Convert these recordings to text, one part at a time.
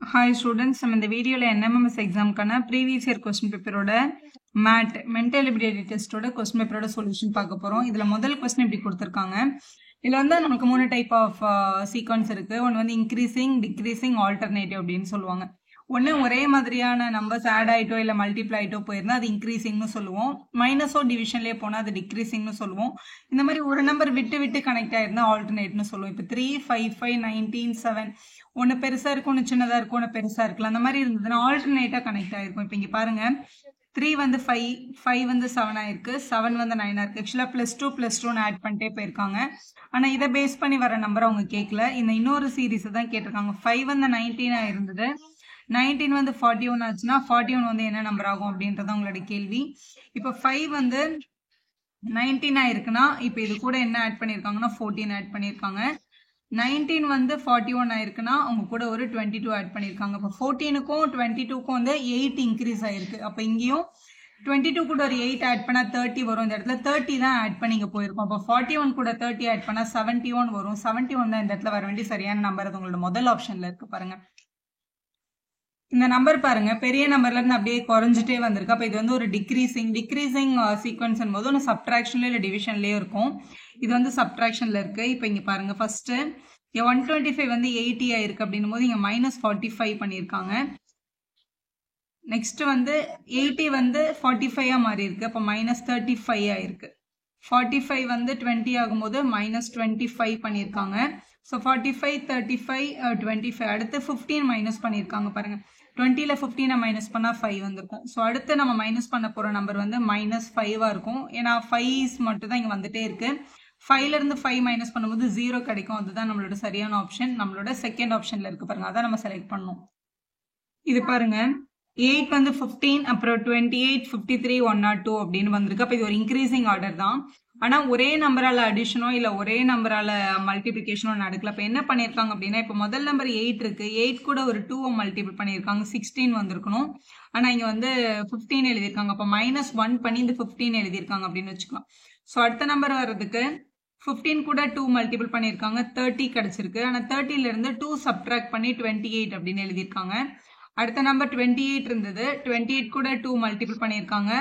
Hi students, நம்ம இந்த வீடியோல NMMS எக்ஸாம்க்கான ப்ரீவியஸ் இயர் கொஸ்டின் பேப்பரோட மென்டல் எபிலிட்டி டெஸ்டோட கொஸ்டின் பேப்பரோட சொல்யூஷன் பார்க்க போறோம். இதுல முதல் கொஸ்டின் இப்படி கொடுத்துருக்காங்க. இதுல வந்து நமக்கு 3 டைப் ஆஃப் சீக்வன்ஸ் இருக்கு. ஒன்று வந்து இன்க்ரீசிங், டிக்ரீசிங், ஆல்டர்னேட்டிவ் அப்படின்னு சொல்லுவாங்க. ஒன்று ஒரே மாதிரியான நம்பர்ஸ் ஆட் ஆயிட்டோ இல்லை மல்டிப்ளை ஆயிட்டோ போயிருந்தா அது இன்க்ரீசிங்னு சொல்லுவோம். மைனஸோ டிவிஷன்லேயே போனால் அது டிக்ரீசிங்னு சொல்லுவோம். இந்த மாதிரி ஒரு நம்பர் விட்டு விட்டு கனெக்ட் ஆயிருந்தா ஆல்டர்னேட்னு சொல்லுவோம். இப்போ 3, 5, 5, 19, 7 ஒன்று பெருசா இருக்கும், ஒன்று சின்னதா இருக்கும், ஒன்று பெருசா இருக்கலாம். அந்த மாதிரி இருந்ததுன்னா ஆல்டர்னேட்டா கனெக்ட் ஆயிருக்கும். இப்போ இங்க பாருங்க 3 வந்து 5, 5 வந்து 7 ஆயிருக்கு, 7 வந்து 9 ஆயிருக்கு. ஆக்சுவலா +2 ஆட் பண்ணிட்டே போயிருக்காங்க. ஆனா இதை பேஸ் பண்ணி வர நம்பர் அவங்க கேட்கல. இந்த இன்னொரு சீரீஸ் தான் கேட்டிருக்காங்க. 5 வந்து 19 ஆயிருந்தது, 19 வந்து 41 ஆச்சுன்னா 41 வந்து என்ன நம்பர் ஆகும் அப்படின்றது உங்களோட கேள்வி. இப்போ 5 வந்து 19 ஆயிருக்குன்னா இப்போ இது கூட என்ன ஆட் பண்ணிருக்காங்கன்னா 14 ஆட் பண்ணிருக்காங்க. 19 வந்து 41 ஆயிருக்குன்னா அவங்க கூட ஒரு 22 ஆட் பண்ணிருக்காங்க. இப்போ 14க்கும் 22க்கும் வந்து 8 இன்க்ரீஸ் ஆயிருக்கு. அப்போ இங்கேயும் 22 கூட ஒரு 8 ஆட் பண்ணா 30 வரும். இந்த இடத்துல 30 தான் ஆட் பண்ணி இங்க போயிருக்கும். அப்போ 41 கூட 30 ஆட் பண்ணா 71 வரும். 71 தான் இந்த இடத்துல வர வேண்டிய சரியான நம்பர். அது உங்களோட முதல் ஆப்ஷன்ல இருக்கு பாருங்க. இந்த நம்பர் பாருங்க பெரிய நம்பர்ல இருந்து அப்படியே குறைஞ்சிட்டே வந்திருக்கு. அப்ப இது வந்து ஒரு டிக்ரீசிங் சீக்வன்ஸ் போது ஒன்று சப்ட்ராக்ஷன்ல இல்லை டிவிஷன்லயே இருக்கும். இது வந்து சப்ட்ராக்ஷன்ல இருக்கு. இப்போ இங்க பாருங்க ஃபர்ஸ்ட் 125 வந்து 80 ஆயிருக்கு அப்படின்னும் போது இங்க -45 பண்ணியிருக்காங்க. நெக்ஸ்ட் வந்து 80 வந்து 45 மாறி இருக்கு. அப்போ -35 ஆயிருக்கு. 45 வந்து 20 ஆகும்போது -25 பண்ணியிருக்காங்க. ஸோ 45, 35, 25 அடுத்து 15 மைனஸ் பண்ணியிருக்காங்க பாருங்க. 20ல 15 மைனஸ் பண்ணா 5 வந்திருக்கும். ஸோ அடுத்து நம்ம மைனஸ் பண்ண போற நம்பர் வந்து -5 இருக்கும். ஏன்னா 5 மட்டும் தான் இங்க வந்துட்டே இருக்கு. 5ல இருந்து 5 மைனஸ் பண்ணும்போது 0 கிடைக்கும். அதுதான் நம்மளோட சரியான ஆப்ஷன். நம்மளோட செகண்ட் ஆப்ஷன்ல இருக்கு பாருங்க. அதான் நம்ம செலக்ட் பண்ணணும். இது பாருங்க 8 வந்து 15, அப்புறம் 28, 53, 102 அப்படின்னு வந்திருக்கு. அப்ப இது ஒரு இன்க்ரீசிங் ஆர்டர் தான். ஆனா ஒரே நம்பரால அடிஷனோ இல்ல ஒரே நம்பரால மல்டிபிளிகேஷனோ நடக்கல. அப்ப என்ன பண்ணிருக்காங்க அப்படின்னா இப்ப முதல் நம்பர் 8 இருக்கு, 8 கூட ஒரு 2 மல்டிபிள் பண்ணிருக்காங்க, 16 வந்திருக்கணும். ஆனா இங்க வந்து 15 எழுதியிருக்காங்க. அப்ப -1 பண்ணி இந்த 15 எழுதியிருக்காங்க அப்படின்னு வச்சுக்கலாம். ஸோ அடுத்த நம்பர் வர்றதுக்கு 15 கூட 2 மல்டிபிள் பண்ணிருக்காங்க, 30 கிடைச்சிருக்கு. ஆனா 30ல இருந்து 2 சப்ட்ராக்ட் பண்ணி 28 அப்படின்னு எழுதியிருக்காங்க. அடுத்த நம்பர் 28 இருந்தது, 28 கூட 2 மல்டிபிள் பண்ணியிருக்காங்க,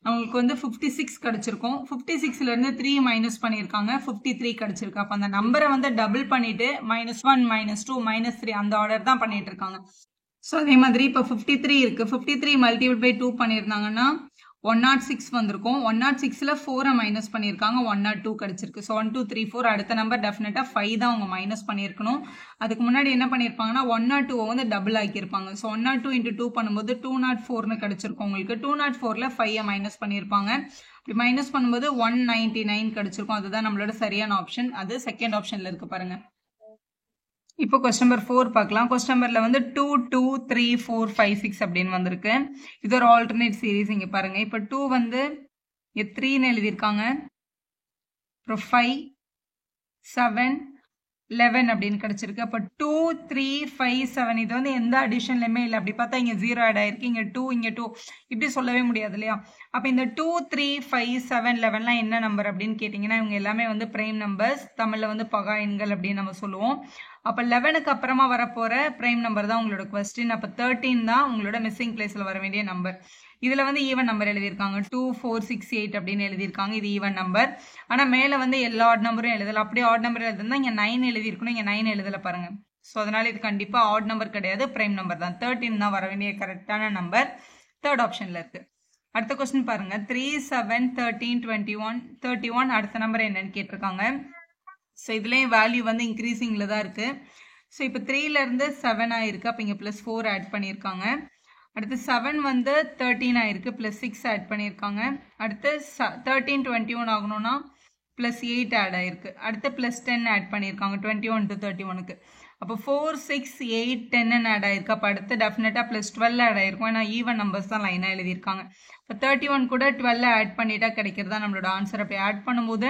அவங்களுக்கு வந்து 56 கிடைச்சிருக்கும். 56ல இருந்து 3 மைனஸ் பண்ணியிருக்காங்க, 53 கிடைச்சிருக்கு. அப்ப அந்த நம்பரை வந்து டபுள் பண்ணிட்டு -1, -2, -3 அந்த ஆர்டர் தான் பண்ணிட்டு இருக்காங்க. ஸோ அதே மாதிரி இப்போ 53 இருக்கு, 53 மல்டிபிள் பை 2 பண்ணியிருந்தாங்கன்னா 106 வந்திருக்கும். 106ல 4 மைனஸ் பண்ணியிருக்காங்க, 102 கிடைச்சிருக்கு. ஸோ 1, 2, 3, 4 அடுத்த நம்பர் டெஃபினட்டா 5 தான் அவங்க மைனஸ் பண்ணியிருக்கணும். அதுக்கு முன்னாடி என்ன பண்ணியிருப்பாங்கன்னா 102 வந்து டபுள் ஆக்கியிருப்பாங்க. ஸோ 102 × 2 பண்ணும்போது 204ன்னு கிடைச்சிருக்கும் உங்களுக்கு. 204ல 5 மைனஸ் பண்ணியிருப்பாங்க. இப்படி மைனஸ் பண்ணும்போது 199 கிடைச்சிருக்கும். அதுதான் நம்மளோட சரியான ஆப்ஷன். அது செகண்ட் ஆப்ஷன்ல இருக்கு பாருங்க. இப்போ கொஸ்டின் நம்பர் 4 பார்க்கலாம். கொஸ்டின் நம்பர்ல வந்து 2, 2, 3, 4, 5, 6 அப்படின்னு வந்திருக்கு. இது ஒரு ஆல்டர்னேட் சீரீஸ். இங்க பாருங்க இப்போ 2 வந்து 3ன்னு எழுதியிருக்காங்க, அப்புறம் 5, 7, 11 அப்படின்னு கிடைச்சிருக்கு. அப்போ 2, 3, 5, 7 இது வந்து எந்த அடிஷன்லயுமே இல்லை. அப்படி பார்த்தா இங்க 0 ஆட் ஆயிருக்கு, இங்க 2, இங்க 2 இப்படி சொல்லவே முடியாது இல்லையா? அப்ப இந்த 2, 3, 5, 7, 11லாம் என்ன நம்பர் அப்படின்னு கேட்டீங்கன்னா இவங்க எல்லாமே வந்து பிரைம் நம்பர்ஸ், தமிழ்ல வந்து பகா எண்கள் அப்படின்னு நம்ம சொல்லுவோம். அப்ப 11க்கு அப்புறமா வரப்போற பிரைம் நம்பர் தான் உங்களோட கொஸ்டின். அப்ப 13 தான் உங்களோட மிஸ்ஸிங் பிளேஸ்ல வர வேண்டிய நம்பர். இதுல வந்து ஈவன் நம்பர் எழுதியிருக்காங்க, 2, 4, 6, 8 அப்படின்னு எழுதியிருக்காங்க. இது ஈவன் நம்பர். ஆனா மேல வந்து எல்லா ஆட் நம்பரும் எழுதல. அப்படியே ஆட் நம்பர் எழுதுனா இங்க 9 எழுதியிருக்கணும், இங்க 9 எழுதல பாருங்க. ஸோ அதனால இது கண்டிப்பா ஆட் நம்பர் கிடையாது, பிரைம் நம்பர் தான். 13 தான் வர வேண்டிய கரெக்டான நம்பர். தேர்ட் ஆப்ஷன்ல இருக்கு. அடுத்த கொஸ்டின் பாருங்க 3, 7, 13, 21, 31 அடுத்த நம்பர் என்னன்னு கேட்டிருக்காங்க. ஸோ இதுலேயும் வேல்யூ வந்து இன்க்ரீசிங்ல தான் இருக்கு. ஸோ இப்போ 3ல இருந்து 7 ஆயிருக்கு, அப்போ இங்கே +4 ஆட் பண்ணியிருக்காங்க. அடுத்து 7 வந்து 13 ஆயிருக்கு, +6 ஆட் பண்ணியிருக்காங்க. அடுத்து 13, 21 ஆகணும்னா +8 ஆட் ஆயிருக்கு. அடுத்து +10 ஆட் பண்ணியிருக்காங்க 21 to 31க்கு. அப்போ 4, 6, 8, 10 ஆட் ஆயிருக்கு. அப்போ அடுத்து டெஃபினட்டா +12 ஆட் ஆயிருக்கும். ஏன்னா ஈவன் நம்பர்ஸ் தான் லைனா எழுதியிருக்காங்க. இப்போ 31 கூட 12 ஆட் பண்ணிட்டா கிடைக்கிறதா நம்மளோட ஆன்சர். அப்படி ஆட் பண்ணும்போது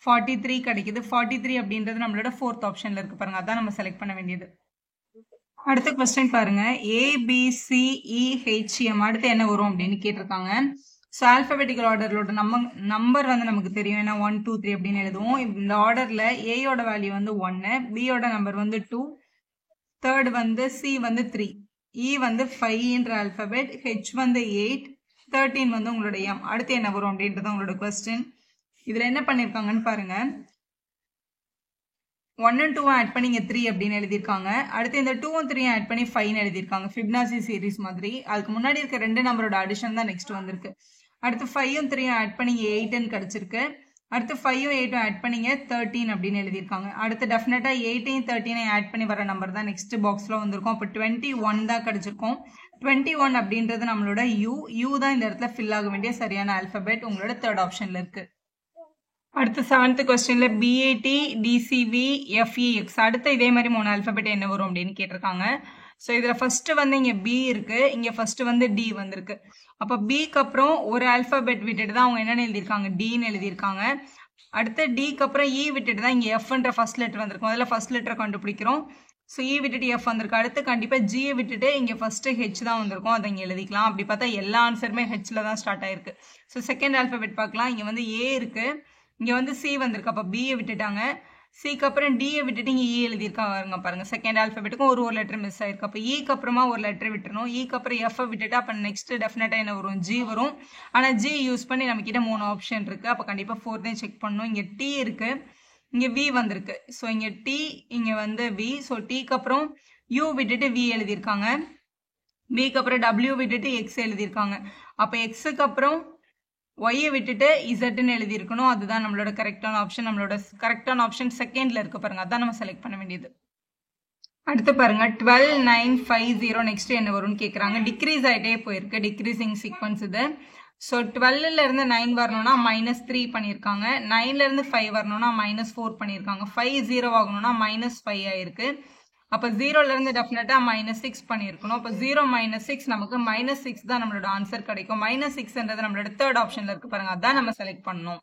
43 கிடைக்குது. 43 அப்படின்றது நம்மளோட ஃபோர்த் ஆப்ஷன்ல இருக்கு பாருங்க. அதான் நம்ம செலக்ட் பண்ண வேண்டியது. அடுத்த கொஸ்டின் பாருங்க ABCEHM அடுத்து என்ன வரும் அப்படின்னு கேட்டிருக்காங்க. ஸோ ஆல்பபெட்டிக்கல் ஆர்டர்லோட நம்பர் வந்து நமக்கு தெரியும், ஏன்னா 1, 2, 3 அப்படின்னு எழுதுவோம். இந்த ஆர்டர்ல ஏயோட வேல்யூ வந்து 1, பியோட நம்பர் வந்து 2, தேர்ட் வந்து சி வந்து 3, இ வந்து 5ன்ற ஆல்பபெட், ஹெச் வந்து 8, 13 வந்து உங்களோட எம். அடுத்து என்ன வரும் அப்படின்றது உங்களோட கொஸ்டின். இதுல என்ன பண்ணிருக்காங்கன்னு பாருங்க. 1 and 2 ஆட் பண்ணி இங்க 3 அப்படின்னு எழுதியிருக்காங்க. அடுத்து இந்த 2 and 3 ஆட் பண்ணி 5 எழுதியிருக்காங்க. ஃபிப்னாசி சீரிஸ் மாதிரி. அதுக்கு முன்னாடி இருக்க ரெண்டு நம்பரோட அடிஷன் தான் நெக்ஸ்ட் வந்திருக்கு. அடுத்து 5 and 3 ஆட் பண்ணி 8ன்னு கிடைச்சிருக்கு. அடுத்து 5 and 8 ஆட் பண்ணிங்க 13 அப்படின்னு எழுதியிருக்காங்க. அடுத்து டெஃபினட்டா 8 13 ஆட் பண்ணி வர நம்பர் தான் நெக்ஸ்ட் பாக்ஸ்ல வந்திருக்கும். அப்போ 21 தான் கிடைச்சிருக்கும். 21 அப்படின்றது நம்மளோட யூ தான் இந்த இடத்துல ஃபில் ஆக வேண்டிய சரியான ஆல்பபெட். உங்களோட தேர்ட் ஆப்ஷன்ல இருக்கு. அடுத்து 7th கொஸ்டின்ல BAT DCV FEX. அடுத்து இதே மாதிரி 3 ஆல்பபெட் என்ன வரும் அப்படின்னு கேட்டிருக்காங்க. ஸோ இதுல ஃபர்ஸ்ட் வந்து இங்க B இருக்கு, இங்க ஃபர்ஸ்ட் வந்து D வந்திருக்கு. அப்போ பிக்கு அப்புறம் ஒரு ஆல்பபெட் விட்டுட்டு தான் அவங்க என்னன்னு எழுதியிருக்காங்க, டின்னு எழுதியிருக்காங்க. அடுத்து டிக்கு அப்புறம் இ விட்டுட்டு தான் இங்க எஃப்ன்ற ஃபர்ஸ்ட் லெட்டர் வந்திருக்கும். அதில் ஃபர்ஸ்ட் லெட்டரை கண்டுபிடிக்கிறோம். ஸோ இ விட்டுட்டு எஃப் வந்திருக்கு. அடுத்து கண்டிப்பா ஜியை விட்டுட்டு இங்க ஃபர்ஸ்ட் ஹெச் தான் வந்திருக்கும், அதை இங்க எழுதிக்கலாம். அப்படி பார்த்தா எல்லா ஆன்சருமே ஹெச்ல தான் ஸ்டார்ட் ஆயிருக்கு. ஸோ செகண்ட் ஆல்பபெட் பார்க்கலாம். இங்க வந்து ஏ இருக்கு, இங்க வந்து சி வந்திருக்கு. அப்ப பியை விட்டுட்டாங்க. சிக்கு அப்புறம் டியை விட்டுட்டு இங்க இ எழுதியிருக்காங்க பாருங்க. செகண்ட் ஆல்பபெட்டுக்கும் ஒரு லெட்டர் மிஸ் ஆயிருக்கு. அப்ப இக்கு அப்புறமா ஒரு லெட்டர் விட்டுறணும். இக்கு அப்புறம் எஃப் விட்டுட்டு அப்ப நெக்ஸ்ட் டெஃபினட்டா என்ன வரும், ஜி வரும். ஆனா ஜி யூஸ் பண்ணி நம்ம கிட்ட 3 ஆப்ஷன் இருக்கு. அப்ப கண்டிப்பா 4 செக் பண்ணணும். இங்க டி இருக்கு, இங்க வி வந்திருக்கு. ஸோ இங்க டி, இங்க வந்து வி. ஸோ டிக்கு அப்புறம் யூ விட்டுட்டு வி எழுதியிருக்காங்க. பிக்கு அப்புறம் டபிள்யூ விட்டுட்டு எக்ஸ் எழுதியிருக்காங்க. அப்ப எக்ஸுக்கு அப்புறம் ஒய்யை விட்டுட்டு இசட்னு எழுதியிருக்கணும். அதுதான் நம்மளோட கரெக்டான ஆப்ஷன். நம்மளோட கரெக்டான ஆப்ஷன் செகண்ட்ல இருக்கு பாருங்க, அதான் நம்ம செலக்ட் பண்ண வேண்டியது. அடுத்து பாருங்க 12 9 5 0 நெக்ஸ்ட் என்ன வரும்னு கேட்குறாங்க. டிக்ரீஸ் ஆகிட்டே போயிருக்கு, டிக்ரீசிங் சீக்வன்ஸ் இது. ஸோ 12ல இருந்து 9 வரணும்னா -3 பண்ணியிருக்காங்க. 9ல இருந்து 5 வரணும்னா -4 பண்ணியிருக்காங்க. 5 0 ஆகணும்னா -5 ஆயிருக்கு. அப்போ 0ல இருந்து டெஃபினட்டா -6 பண்ணியிருக்கணும். அப்போ 0 -6 நமக்கு -6 தான் நம்மளோட ஆன்சர் கிடைக்கும். -6ன்றது நம்மளோட தேர்ட் ஆப்ஷன்ல இருக்கு பாருங்க, அதான் நம்ம செலக்ட் பண்ணணும்.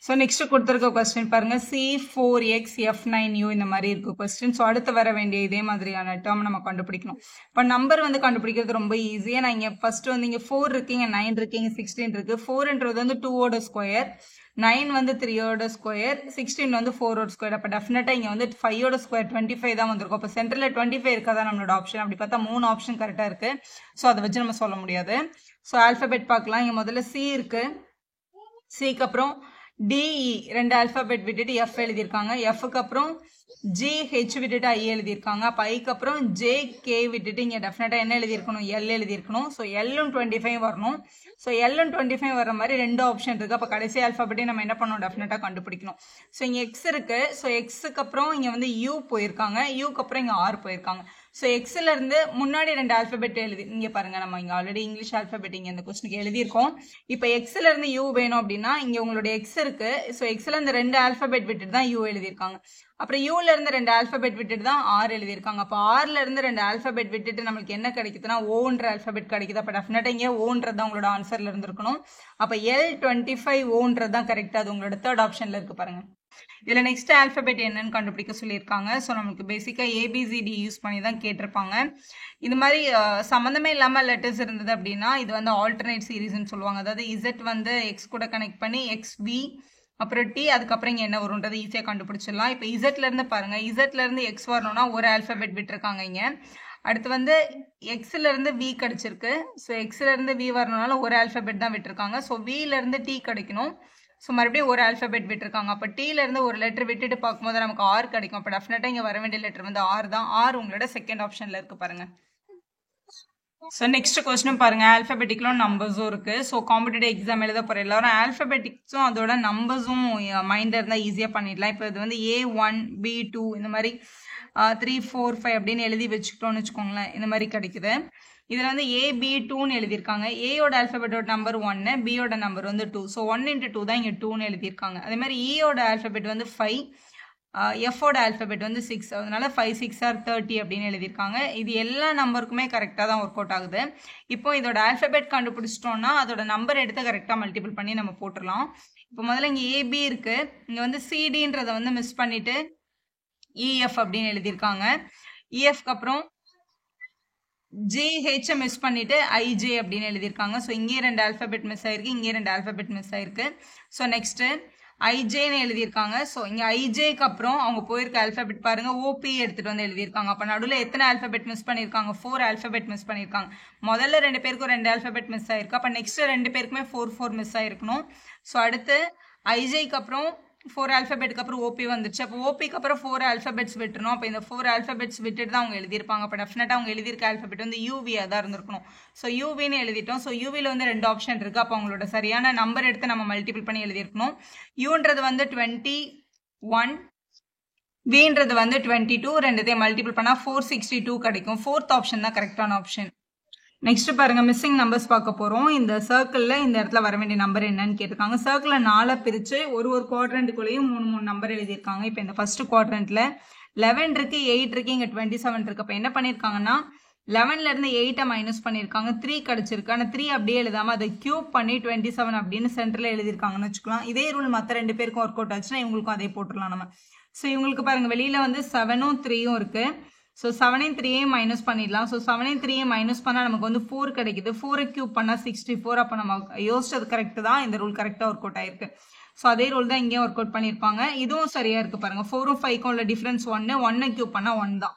ஸோ நெக்ஸ்ட் கொடுத்துருக்க கொஸ்டின் பாருங்க. C4XF9U இந்த மாதிரி இருக்கு கொஸ்டின். ஸோ அடுத்து வர வேண்டிய இதே மாதிரியான டேர்ம் நம்ம கண்டுபிடிக்கணும். இப்போ நம்பர் வந்து கண்டுபிடிக்கிறது ரொம்ப ஈஸி. ஏன்னா இங்க ஃபர்ஸ்ட் வந்து இங்க 4 இருக்கு, இங்க 9 இருக்கு, இங்க 16 இருக்கு. 4ன்றது வந்து 2ஓட ஸ்கொயர், 9 வந்து 3ஓட ஸ்கொயர், 16 வந்து 4ஓட ஸ்கொயர். அப்போ டெஃபினட்டா இங்க வந்து 5ஓட ஸ்கொயர் 25 தான் வந்திருக்கும். அப்போ சென்டர்ல 25 இருக்காதான் நம்மளோட ஆப்ஷன். அப்படி பார்த்தா 3 ஆப்ஷன் கரெக்டா இருக்கு. ஸோ அதை வச்சு நம்ம சொல்ல முடியாது. ஸோ ஆல்பபெட் பார்க்கலாம். இங்க முதல்ல சி இருக்கு, சிக்கு அப்புறம் டிஇ 2 ஆல்பபெட் விட்டுட்டு எஃப் எழுதியிருக்காங்க. எஃப்க்கு அப்புறம் ஜி ஹெச் விட்டுட்டு ஐ எழுதியிருக்காங்க. அப்போ ஐக்கு அப்புறம் ஜே கே விட்டுட்டு இங்கே டெஃபினட்டா என்ன எழுதியிருக்கணும், எல் எழுதியிருக்கணும். ஸோ எல்லும் 25 வரணும். ஸோ எல்லும் 25 வர மாதிரி 2 ஆப்ஷன் இருக்கு. அப்போ கடைசி ஆல்பபெட்டையும் நம்ம என்ன பண்ணணும், டெஃபினட்டா கண்டுபிடிக்கணும். ஸோ இங்கே எக்ஸ் இருக்கு. ஸோ எக்ஸுக்கு அப்புறம் இங்கே வந்து யூ போயிருக்காங்க, யூக்கு அப்புறம் இங்கே ஆர் போயிருக்காங்க. ஸோ எக்ஸ்ல இருந்து முன்னாடி 2 ஆல்பபெட் எழுதி இங்க பாருங்க, நம்ம இங்க ஆல்ரெடி இங்கிலீஷ் ஆல்பபெட் இங்க இந்த கொஸ்டினுக்கு எழுதியிருக்கோம். இப்போ எக்ஸ்ல இருந்து யூ வேணும் அப்படின்னா இங்க உங்களோட எக்ஸ் இருக்கு. ஸோ எக்ஸ்ல இருந்து 2 ஆல்பபெட் விட்டுட்டு தான் யூ எழுதியிருக்காங்க. அப்புறம் யூல இருந்து 2 ஆல்பபெட் விட்டுட்டு தான் ஆர் எழுதியிருக்காங்க. அப்போ ஆர்ல இருந்து 2 ஆல்பபெட் விட்டுட்டு நமக்கு என்ன கிடைக்குதுன்னா ஓன்ற ஆல்பபெட் கிடைக்குது. அப்போ டெஃபினட்டா இங்க ஓன்றது உங்களோட ஆன்சர்ல இருந்திருக்கணும். அப்போ L25 ஓன்றது தான் கரெக்ட். அது உங்களோட தேர்ட் ஆப்ஷன்ல இருக்கு பாருங்க. இதுல நெக்ஸ்ட் ஆல்பபெட் என்னன்னு கண்டுபிடிக்க சொல்லியிருக்காங்க. ஸோ நமக்கு பேசிக்கா ABCD யூஸ் பண்ணி தான் கேட்டிருப்பாங்க. இந்த மாதிரி சம்மந்தமே இல்லாம லெட்டர்ஸ் இருந்தது அப்படின்னா இது வந்து ஆல்டர்னேட் சீரீஸ்ன்னு சொல்லுவாங்க. அதாவது இசட் வந்து எக்ஸ் கூட கனெக்ட் பண்ணி XV அப்புறம் டி, அதுக்கப்புறம் இங்க என்ன வரும்ன்றது ஈஸியா கண்டுபிடிச்சிடலாம். இப்போ இசட்ல இருந்து பாருங்க, இசட்ல இருந்து எக்ஸ் வரணும்னா ஒரு ஆல்பபெட் விட்டுருக்காங்க இங்க. அடுத்து வந்து எக்ஸ்ல இருந்து வி கிடைச்சிருக்கு. ஸோ எக்ஸ்ல இருந்து வி வரணும்னால ஒரு ஆல்பபெட் தான் விட்டுருக்காங்க. ஸோ வில இருந்து டி கிடைக்கணும். ஸோ மறுபடியும் ஒரு ஆல்பபெட் விட்டுருக்காங்க. அப்போ டீல இருந்து ஒரு லெட்டர் விட்டுட்டு பார்க்கும்போது நமக்கு ஆர் கிடைக்கும். அப்போ டெஃபினட்டா இங்க வர வேண்டிய லெட்டர் வந்து ஆர் தான். ஆர் உங்களோட செகண்ட் ஆப்ஷன்ல இருக்கு பாருங்க. ஸோ நெக்ஸ்ட் கொஸ்டின் பாருங்க. ஆல்பபெட்டிக்லும் நம்பர்ஸும் இருக்கு. ஸோ காம்படிட்டிவ் எக்ஸாம் எழுத போற எல்லாரும் ஆல்பபெட்டிக்ஸும் அதோட நம்பர்ஸும் மைண்ட்ல இருந்தா ஈஸியா பண்ணிடலாம். இப்போ இது வந்து A1 B2 இந்த மாதிரி 3 4 5 அப்படின்னு எழுதி வச்சுக்கிட்டோம்னு வச்சுக்கோங்களேன், இந்த மாதிரி கிடைக்குது. இதுல வந்து AB2ன்னு எழுதியிருக்காங்க. ஏயோட ஆல்பபெட்டோட நம்பர் 1, பியோட நம்பர் வந்து 2. ஸோ 1 × 2 தான் இங்க 2ன்னு எழுதியிருக்காங்க. அதே மாதிரி ஈயோட ஆல்பபெட் வந்து 5, எஃபோட ஆல்பபெட் வந்து 6. அதனால 5 6 are 30 அப்படின்னு எழுதியிருக்காங்க. இது எல்லா நம்பருக்குமே கரெக்டாக தான் ஒர்க் அவுட் ஆகுது. இப்போ இதோட ஆல்பபெட் கண்டுபிடிச்சிட்டோம்னா அதோட நம்பர் எடுத்து கரெக்டாக மல்டிபிள் பண்ணி நம்ம போட்டுடலாம். இப்போ முதல்ல இங்கே ஏபி இருக்கு, இங்கே வந்து சிடின்றதை வந்து மிஸ் பண்ணிட்டு இஎஃப் அப்படின்னு எழுதியிருக்காங்க. இஎஃப்க்கு அப்புறம் ஜிஹெச் மிஸ் பண்ணிட்டு ஐஜே அப்படின்னு எழுதியிருக்காங்க. ஸோ இங்கே 2 ஆல்பபெட் மிஸ் ஆயிருக்கு, இங்கே 2 ஆல்பபெட் மிஸ் ஆயிருக்கு. ஸோ நெக்ஸ்ட் ஐஜேன்னு எழுதியிருக்காங்க. ஸோ இங்கே ஐஜேக்கு அப்புறம் அவங்க போயிருக்க ஆல்ஃபபெட் பாருங்க, ஓபி எடுத்துட்டு வந்து எழுதியிருக்காங்க. அப்போ நடுவில் எத்தனை ஆல்ஃபபெட் மிஸ் பண்ணியிருக்காங்க? 4 ஆல்ஃபபெட் மிஸ் பண்ணியிருக்காங்க. முதல்ல 2 பேருக்கும் 2 ஆல்ஃபபெட் மிஸ் ஆயிருக்கு. அப்போ நெக்ஸ்ட் 2 பேருக்குமே 4 மிஸ் ஆயிருக்கணும். ஸோ அடுத்து ஐஜேக்கு அப்புறம் 4 ஆல்ஃபபெட்டுக்கு அப்புறம் ஓபி வந்துச்சு. அப்போ ஓபிக்கு அப்புறம் 4 ஆல்ஃபபெட்ஸ் விட்டுணும். அப்போ இந்த 4 ஆல்ஃபபெட்ஸ் விட்டுட்டு தான் அவங்க எழுதியிருப்பாங்க. அப்போ டெஃபினட்டாக அவங்க எழுதியிருக்க ஆல்ஃபபெட் வந்து யூவியாக தான் இருந்திருக்கணும். ஸோ யூவின்னு எழுதிட்டோம். ஸோ யூவியில் வந்து 2 ஆப்ஷன் இருக்குது. அப்போ அவங்களோட சரியான நம்பர் எடுத்து நம்ம மல்டிபிள் பண்ணி எழுதியிருக்கணும். யூன்றது வந்து 21, வின்றது வந்து 22, ரெண்டுத்தையும் மல்டிபிள் பண்ணால் 462 கிடைக்கும். 4th ஆப்ஷன் தான் கரெக்டான ஆப்ஷன். நெக்ஸ்ட் பாருங்க, மிஸ்ஸிங் நம்பர்ஸ் பார்க்க போறோம். இந்த சர்க்கிள்ல இந்த இடத்துல வர வேண்டிய நம்பர் என்னன்னு கேட்டிருக்காங்க. சர்க்கிள 4 பிரிச்சு ஒரு குவாட்ரண்ட்டுக்குள்ளேயும் 3 நம்பர் எழுதியிருக்காங்க. இப்போ இந்த ஃபர்ஸ்ட் குவாட்ரண்ட்ல 11 இருக்கு, 8 இருக்கு, இங்க 27 இருக்கு. அப்ப என்ன பண்ணிருக்காங்கன்னா 11ல இருந்து 8 மைனஸ் பண்ணிருக்காங்க, 3 கிடைச்சிருக்கு. ஆனா 3 அப்படியே எழுதாம அதை கியூப் பண்ணி 27 அப்படின்னு சென்டர்ல எழுதிருக்காங்கன்னு வச்சுக்கலாம். இதே ரூல் மற்ற 2 பேருக்கும் ஒர்க் அவுட் ஆச்சுன்னா இவங்களுக்கும் அதே போட்டுடலாம் நம்ம. ஸோ இவங்களுக்கு பாருங்க வெளியில வந்து 7ம் 3ம் இருக்கு. ஸோ 7ஐயும் 3ஐயும் மைனஸ் பண்ணிடலாம். ஸோ 7ஐயும் 3ஐயும் மைனஸ் பண்ணால் நமக்கு வந்து 4 கிடைக்குது. 4 கியூப் பண்ணால் 64. அப்போ நம்ம யோசிச்சது கரெக்ட் தான், இந்த ரூல் கரெக்டாக ஒர்க் அவுட் ஆயிருக்கு. ஸோ அதே ரூல் தான் இங்கேயும் ஒர்க் அவுட் பண்ணியிருப்பாங்க. இதுவும் சரியா இருக்கு பாருங்க. 4ம் 5க்கும் உள்ள டிஃபரன்ஸ் 1, 1 கியூப் பண்ணால் 1 தான்.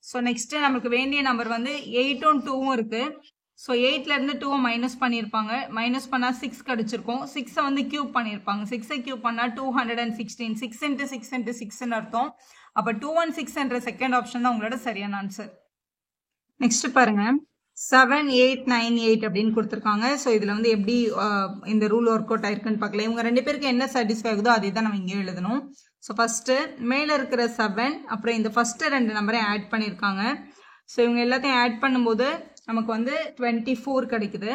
ஸோ நெக்ஸ்ட் நமக்கு வேண்டிய நம்பர் வந்து 8ம் 2ம் இருக்கு. ஸோ 8ல இருந்து 2 மைனஸ் பண்ணியிருப்பாங்க. மைனஸ் பண்ணால் 6 கிடைச்சிருக்கும். 6ஐ வந்து கியூப் பண்ணியிருப்பாங்க. 6ஐ கியூப் பண்ணால் 216. 6 × 6 × 6ன்னு அர்த்தம். அப்போ 216 என்ற செகண்ட் ஆப்ஷன் தான் உங்களோட சரியான ஆன்சர். நெக்ஸ்ட் பாருங்க, 7, 8, 9, 8 அப்படின்னு கொடுத்துருக்காங்க. ஸோ இதுல வந்து எப்படி இந்த ரூல் ஒர்க் அவுட் ஆயிருக்குன்னு பார்க்கலாம். இவங்க 2 பேருக்கு என்ன சாட்டிஸ்ஃபை ஆகுதோ அதே தான் நம்ம இங்கே எழுதணும். ஸோ ஃபர்ஸ்ட் மேல இருக்கிற 7 அப்புறம் இந்த ஃபர்ஸ்ட் 2 நம்பரையும் ஆட் பண்ணியிருக்காங்க. ஸோ இவங்க எல்லாத்தையும் ஆட் பண்ணும்போது நமக்கு வந்து 24 கிடைக்குது.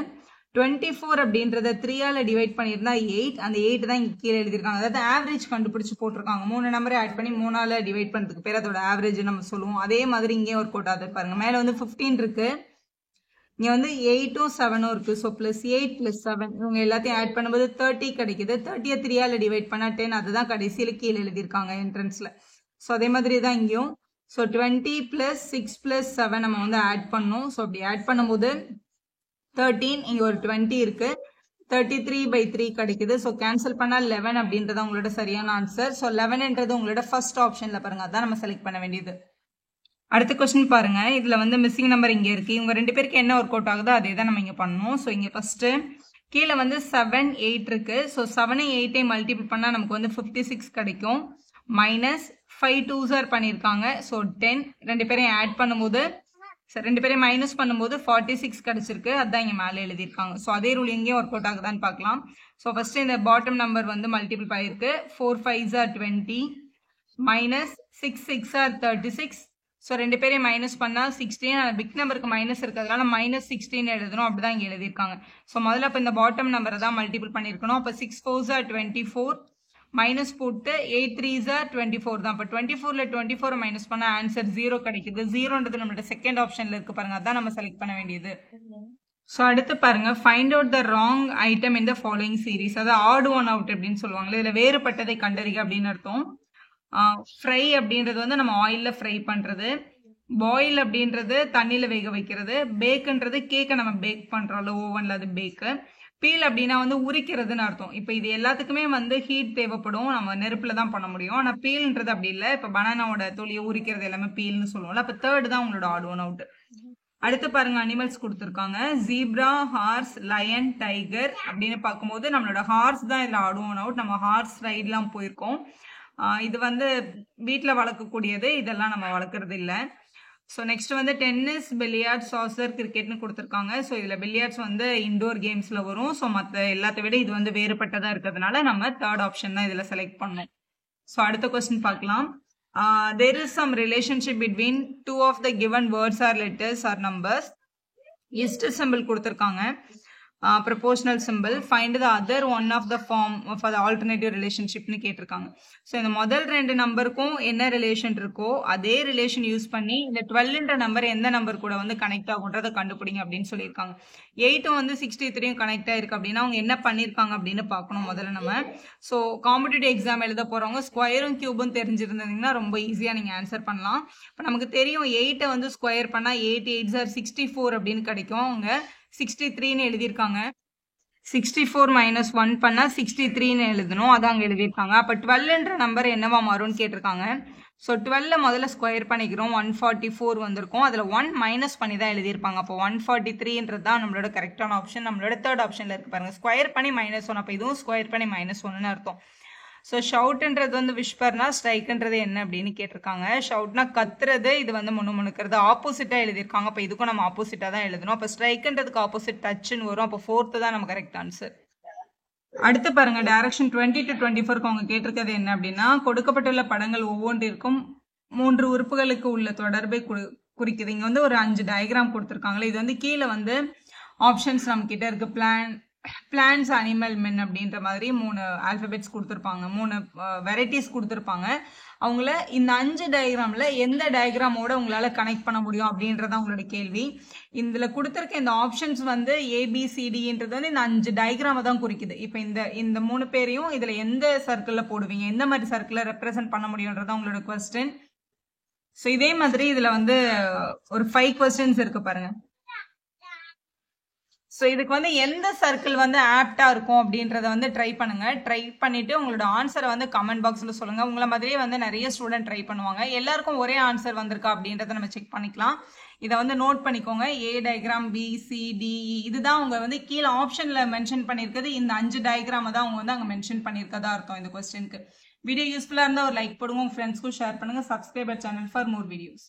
24 அப்படின்றத 3ஆல டிவைட் பண்ணியிருந்தா 8. அந்த 8 தான் இங்கே கீழே எழுதியிருக்காங்க. அதாவது ஆவரேஜ் கண்டுபிடிச்சு போட்டிருக்காங்க. 3 நம்பரை ஆட் பண்ணி 3ஆல டிவைட் பண்ணுறதுக்கு பேர் அதோட ஆவரேஜ் நம்ம சொல்லுவோம். அதே மாதிரி இங்கே ஒர்க் அவுட் ஆகுது பாருங்க. மேலே வந்து 15 இருக்கு, இங்கே வந்து 8ம் 7ம் இருக்கு. ஸோ +8 +7 இவங்க எல்லாத்தையும் ஆட் பண்ணும்போது 30 கிடைக்குது. 30ஐ 3ஆல டிவைட் பண்ணா 10. அதுதான் கடைசியில் கீழே எழுதியிருக்காங்க என்ட்ரன்ஸ்ல. ஸோ அதே மாதிரி தான் இங்கேயும். ஸோ 20 + 6 + 7 நம்ம வந்து ஆட் பண்ணோம். ஸோ அப்படி ஆட் பண்ணும்போது 13, இங்க ஒரு 20 இருக்கு. 33/3 கிடைக்குது. ஸோ கேன்சல் பண்ணா 11 அப்படின்றது உங்களோட சரியான ஆன்சர். ஸோ 11ன்றது உங்களோட ஃபர்ஸ்ட் ஆப்ஷன்ல பாருங்க, அதான் நம்ம செலக்ட் பண்ண வேண்டியது. அடுத்த கொஸ்டின் பாருங்க, இதுல வந்து மிஸ்ஸிங் நம்பர் இங்க இருக்கு. இவங்க 2 பேருக்கு என்ன ஒர்க் அவுட் ஆகுதோ அதே தான் நம்ம இங்க பண்ணணும். ஸோ இங்க ஃபர்ஸ்ட் கீழே வந்து 7, 8 இருக்கு. ஸோ 7ஐயும் 8ஐயும் மல்டிபிள் பண்ணா நமக்கு வந்து 56 கிடைக்கும். மைனஸ் 5 2s பண்ணியிருக்காங்க. ஸோ 10 2 பேரையும் ஆட் பண்ணும்போது 2 பேரையும் மைனஸ் பண்ணும்போது 46 கிடைச்சிருக்கு. அதுதான் இங்க மேலே எழுதியிருக்காங்க. ஸோ அதே ரூல் எங்கேயும் ஒர்க் அவுட் ஆகுதான்னு பார்க்கலாம். ஸோ ஃபர்ஸ்ட் இந்த பாட்டம் நம்பர் வந்து மல்டிபிள் ஆயிருக்கு. 4 5s 20 மைனஸ் 6 6 36. ஸோ 2 பேரையும் மைனஸ் பண்ணா 16. பிக் நம்பருக்கு மைனஸ் இருக்கிறதுனால -16 எழுதணும். அப்படிதான் இங்க எழுதியிருக்காங்க. ஸோ முதல்ல இப்போ இந்த பாட்டம் நம்பரை தான் மல்டிபிள் பண்ணியிருக்கணும். அப்போ 6 4s 24 மைனஸ் போட்டு 8 3s 24 தான். இப்போ 24ல 24 மைனஸ் பண்ணா ஆன்சர் 0 கிடைக்குது. 0ன்றது நம்மளோட செகண்ட் ஆப்ஷன்ல இருக்கு பாருங்க, அதான் நம்ம செலக்ட் பண்ண வேண்டியது. ஸோ அடுத்து பாருங்க, find out the wrong item in the following series. அதாவது ஆட் ஒன் அவுட் அப்படின்னு சொல்லுவாங்க. இதுல வேறுபட்டதை கண்டறிக அப்படின்னு அர்த்தம். ஃப்ரை அப்படின்றது வந்து நம்ம ஆயில்ல ஃப்ரை பண்றது. பாயில் அப்படின்றது தண்ணியில வேக வைக்கிறது. பேக்குன்றது கேக்கை நம்ம பேக் பண்றோம்ல ஓவன்ல, அது பேக்கு. பீல் அப்படின்னா வந்து உரிக்கிறதுன்னு அர்த்தம். இப்போ இது எல்லாத்துக்குமே வந்து ஹீட் தேவைப்படும், நம்ம நெருப்புல தான் பண்ண முடியும். ஆனா பீல்ன்றது அப்படி இல்லை. இப்போ பனானாவோட தொலியை உரிக்கிறது எல்லாமே பீல்னு சொல்லுவோம்ல. அப்போ தேர்ட் தான் உங்களோட ஆட் ஒன் அவுட். அடுத்து பாருங்க, அனிமல்ஸ் கொடுத்துருக்காங்க. ஜீப்ரா, ஹார்ஸ், லயன், டைகர் அப்படின்னு பார்க்கும்போது நம்மளோட ஹார்ஸ் தான் இதுல ஆட் ஒன் அவுட். நம்ம ஹார்ஸ் ரைட்லாம் போயிருக்கோம். இது வந்து வீட்டில் வளர்க்கக்கூடியது, இதெல்லாம் நம்ம வளர்க்குறது இல்லை. ஸோ நெக்ஸ்ட் வந்து டென்னிஸ், பில்லியார்ட்ஸ், சாசர், கிரிக்கெட்னு கொடுத்துருக்காங்க. ஸோ இதில் பில்லியார்ட்ஸ் வந்து இண்டோர் கேம்ஸில் வரும். ஸோ மற்ற எல்லாத்த விட இது வந்து வேறுபட்டதாக இருக்கிறதுனால நம்ம தேர்ட் ஆப்ஷன் தான் இதில் செலக்ட் பண்ணோம். ஸோ அடுத்த கொஸ்டின் பார்க்கலாம். There is some relationship between two of the given words or letters or numbers. Ist symbol கொடுத்துருக்காங்க. Proportional simple. Find the other one of the form of the alternative ரிலேஷன்ஷிப்னு கேட்டிருக்காங்க. So இந்த முதல் 2 நம்பருக்கும் என்ன relation இருக்கோ அதே ரிலேஷன் யூஸ் பண்ணி இந்த 12ன்ற நம்பர் எந்த நம்பர் கூட வந்து கனெக்ட் ஆகுன்றதை கண்டுபிடிங்க அப்படின்னு சொல்லியிருக்காங்க. 8ம் வந்து 63யும் கனெக்ட் ஆயிருக்கு அப்படின்னா அவங்க என்ன பண்ணியிருக்காங்க அப்படின்னு பார்க்கணும் முதல்ல நம்ம. ஸோ காம்படிட்டிவ் எக்ஸாம் எழுத போறவங்க ஸ்கொயரும் கியூபும் தெரிஞ்சிருந்தீங்கன்னா ரொம்ப ஈஸியாக நீங்கள் ஆன்சர் பண்ணலாம். இப்போ நமக்கு தெரியும் 8ஐ வந்து ஸ்கொயர் பண்ணால் 8 8s 64 அப்படின்னு கிடைக்கும். அவங்க 63ன்னு எழுதியிருக்காங்க. 64 minus 1 பண்ணா 63ன்னு எழுதணும். அதான் அங்க எழுதியிருக்காங்க. அப்ப 12ன்ற நம்பர் என்னவா மாறும்னு கேட்டிருக்காங்க. ஸோ 12 முதல்ல ஸ்கொயர் பண்ணிக்கிறோம். 144 வந்திருக்கும். அதில் 1 மைனஸ் பண்ணி தான் எழுதியிருப்பாங்க. அப்போ 143ன்றது தான் நம்மளோட கரெக்டான ஆப்ஷன். நம்மளோட தேர்ட் ஆப்ஷனில் இருக்கு பாருங்க. ஸ்கொயர் பண்ணி -1. அப்போ இதுவும் ஸ்கொயர் பண்ணி -1ன்னு அர்த்தம். ஸோ ஷவுட்ன்றது வந்து விஸ்பர்னா, ஸ்ட்ரைக்குன்றது என்ன அப்படின்னு கேட்டிருக்காங்க. ஷவுட்னா கத்துறது, இது வந்து முணுமுணுக்கிறது. ஆப்போசிட்டாக எழுதியிருக்காங்க. அப்போ இதுக்கும் நம்ம ஆப்போசிட்டாக தான் எழுதணும். அப்போ ஸ்ட்ரைக்குன்றதுக்கு ஆப்போசிட் டச்சுன்னு வரும். அப்போ 4th தான் நம்ம கரெக்ட் ஆன்சர். அடுத்து பாருங்க, டைரக்ஷன் 20 to 24க்கு அவங்க கேட்டிருக்கிறது என்ன அப்படின்னா, கொடுக்கப்பட்டுள்ள படங்கள் ஒவ்வொன்றிற்கும் 3 உறுப்புகளுக்கு உள்ள தொடர்பை குறிக்குது. இங்க வந்து ஒரு 5 டயக்ராம் கொடுத்துருக்காங்களே. இது வந்து கீழே வந்து ஆப்ஷன்ஸ் நம்ம கிட்ட இருக்கு. பிளான்ஸ், அனிமல், மென் அப்படின்ற மாதிரி 3 ஆல்பபெட்ஸ் கொடுத்துருப்பாங்க. 3 வெரைட்டிஸ் கொடுத்துருப்பாங்க. அவங்கள இந்த 5 டயக்ராம்ல எந்த டயக்ராமோட உங்களால கனெக்ட் பண்ண முடியும் அப்படின்றத உங்களோட கேள்வி. இதுல கொடுத்துருக்க இந்த ஆப்ஷன்ஸ் வந்து ABCDன்றது வந்து இந்த 5 டயக்ராம தான் குறிக்குது. இப்போ இந்த 3 பேரையும் இதுல எந்த சர்க்கிள்ல போடுவீங்க, எந்த மாதிரி சர்க்கிளை ரெப்ரசென்ட் பண்ண முடியும்ன்றதான் உங்களோட கொஸ்டின். ஸோ இதே மாதிரி இதுல வந்து ஒரு 5 கொஸ்டின்ஸ் இருக்கு பாருங்க. ஸோ இதுக்கு வந்து எந்த சர்க்கிள் வந்து ஆப்டா இருக்கும் அப்படின்றத வந்து ட்ரை பண்ணுங்க. ட்ரை பண்ணிட்டு உங்களோட ஆன்சரை வந்து கமெண்ட் பாக்ஸ்ல சொல்லுங்க. உங்களை மாதிரியே வந்து நிறைய ஸ்டூடெண்ட் ட்ரை பண்ணுவாங்க. எல்லாருக்கும் ஒரே ஆன்சர் வந்திருக்கா அப்படின்றத நம்ம செக் பண்ணிக்கலாம். இதை வந்து நோட் பண்ணிக்கோங்க. A diagram, B, C, D, E இதுதான் அவங்க வந்து கீழே ஆப்ஷன்ல மென்ஷன் பண்ணியிருக்கிறது. இந்த 5 டயக்ராம தான் அவங்க வந்து அங்கே மென்ஷன் பண்ணியிருக்கதா அர்த்தம் இந்த கொஸ்டினுக்கு. வீடியோ யூஸ்ஃபுல்லாக இருந்தால் ஒரு லைக் போடுங்க. உங்க ஃப்ரெண்ட்ஸ்க்கும் ஷேர் பண்ணுங்க. Subscriber channel for more videos.